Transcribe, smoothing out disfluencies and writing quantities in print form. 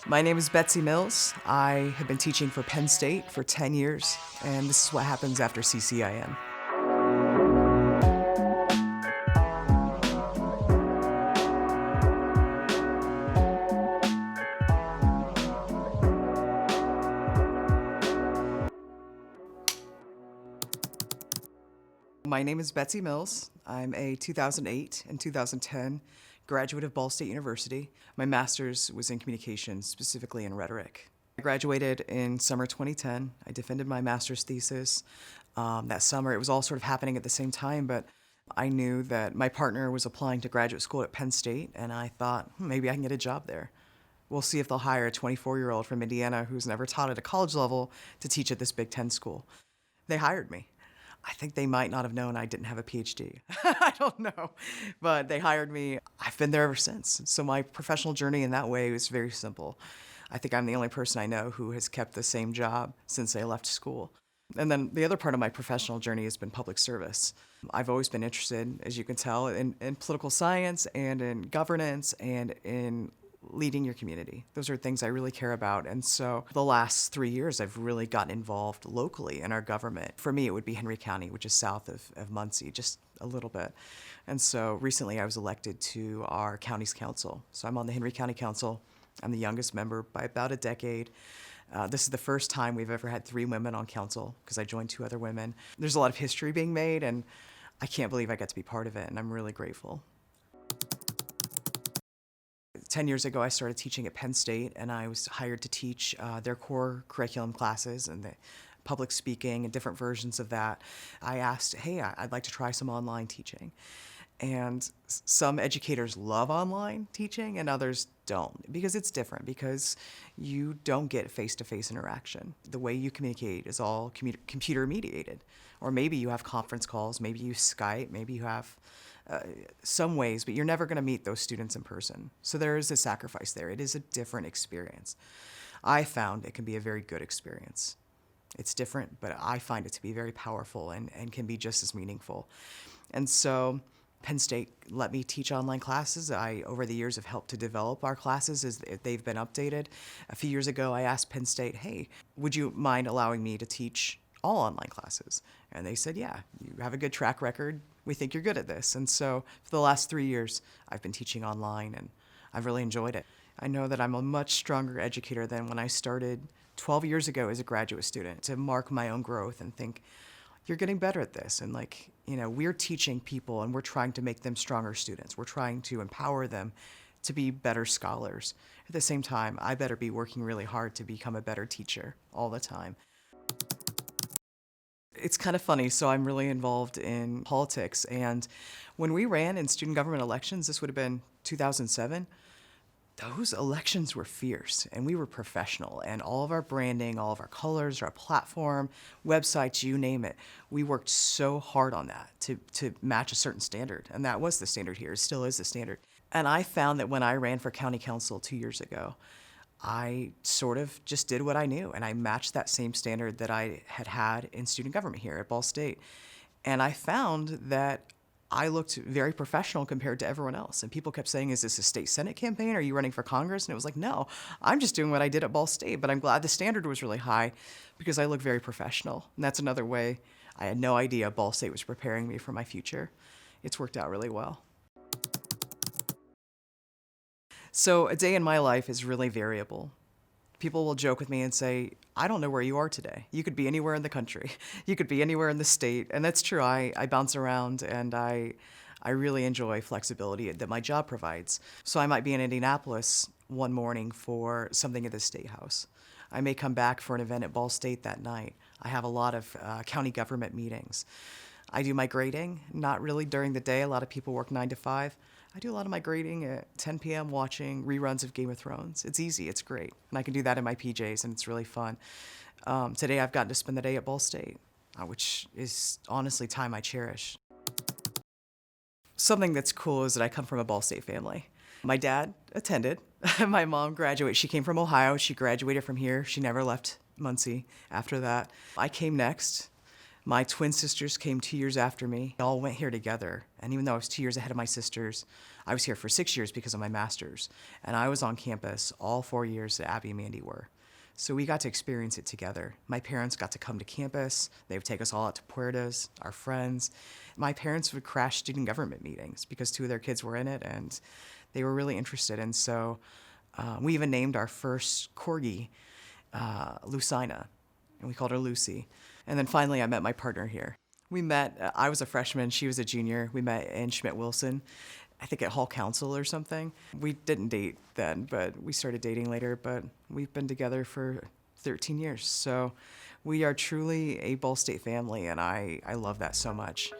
My name is Betsy Mills. I have been teaching for Penn State for 10 years, and this is what happens after CCIM. My name is Betsy Mills. I'm a 2008 and 2010 graduate of Ball State University. My master's was in communications, specifically in rhetoric. I graduated in summer 2010. I defended my master's thesis that summer. It was all sort of happening at the same time, but I knew that my partner was applying to graduate school at Penn State, and I thought, maybe I can get a job there. We'll see if they'll hire a 24-year-old from Indiana who's never taught at a college level to teach at this Big Ten school. They hired me. I think they might not have known I didn't have a PhD. I don't know. But they hired me. I've been there ever since. So my professional journey in that way was very simple. I think I'm the only person I know who has kept the same job since I left school. And then the other part of my professional journey has been public service. I've always been interested, as you can tell, in political science and in governance and in leading your community. Those are things I really care about. And so the last 3 years, I've really gotten involved locally in our government. For me, it would be Henry County, which is south of Muncie, just a little bit. And so recently I was elected to our county's council. So I'm on the Henry County Council. I'm the youngest member by about a decade. This is the first time we've ever had 3 women on council because I joined 2 other women. There's a lot of history being made, and I can't believe I got to be part of it, and I'm really grateful. 10 years ago, I started teaching at Penn State, and I was hired to teach their core curriculum classes and the public speaking and different versions of that. I asked, hey, I'd like to try some online teaching. And some educators love online teaching and others don't, because it's different, because you don't get face-to-face interaction. The way you communicate is all computer mediated. Or maybe you have conference calls, maybe you use Skype, maybe you have some ways, but you're never going to meet those students in person. So there is a sacrifice there. It is a different experience. I found it can be a very good experience. It's different, but I find it to be very powerful and can be just as meaningful. And so Penn State let me teach online classes. I, over the years, have helped to develop our classes as they've been updated. A few years ago, I asked Penn State, hey, would you mind allowing me to teach all online classes? And they said, yeah, you have a good track record. We think you're good at this. And so for the last 3 years, I've been teaching online, and I've really enjoyed it. I know that I'm a much stronger educator than when I started 12 years ago as a graduate student, to mark my own growth and think, you're getting better at this. And we're teaching people and we're trying to make them stronger students. We're trying to empower them to be better scholars. At the same time, I better be working really hard to become a better teacher all the time. It's kind of funny, so I'm really involved in politics, and when we ran in student government elections, this would have been 2007, those elections were fierce, and we were professional, and all of our branding, all of our colors, our platform, websites, you name it, we worked so hard on that to match a certain standard, and that was the standard here. It still is the standard. And I found that when I ran for county council 2 years ago, I sort of just did what I knew, and I matched that same standard that I had in student government here at Ball State. And I found that I looked very professional compared to everyone else. And people kept saying, is this a state senate campaign? Are you running for Congress? And it was like, no, I'm just doing what I did at Ball State. But I'm glad the standard was really high because I look very professional. And that's another way. I had no idea Ball State was preparing me for my future. It's worked out really well. So a day in my life is really variable. People will joke with me and say, I don't know where you are today. You could be anywhere in the country. You could be anywhere in the state. And that's true. I bounce around, and I really enjoy flexibility that my job provides. So I might be in Indianapolis one morning for something at the State House. I may come back for an event at Ball State that night. I have a lot of county government meetings. I do my grading, not really during the day. A lot of people work 9 to 5. I do a lot of my grading at 10 p.m. watching reruns of Game of Thrones. It's easy, it's great. And I can do that in my PJs, and it's really fun. Today I've gotten to spend the day at Ball State, which is honestly time I cherish. Something that's cool is that I come from a Ball State family. My dad attended. My mom graduated. She came from Ohio. She graduated from here. She never left Muncie after that. I came next. My twin sisters came 2 years after me. They all went here together. And even though I was 2 years ahead of my sisters, I was here for 6 years because of my master's. And I was on campus all 4 years that Abby and Mandy were. So we got to experience it together. My parents got to come to campus. They would take us all out to Puertas, our friends. My parents would crash student government meetings because two of their kids were in it and they were really interested. And so we even named our first corgi Lucina, and we called her Lucy. And then finally I met my partner here. We met, I was a freshman, she was a junior. We met in Schmidt-Wilson, I think at Hall Council or something. We didn't date then, but we started dating later, but we've been together for 13 years. So we are truly a Ball State family, and I love that so much.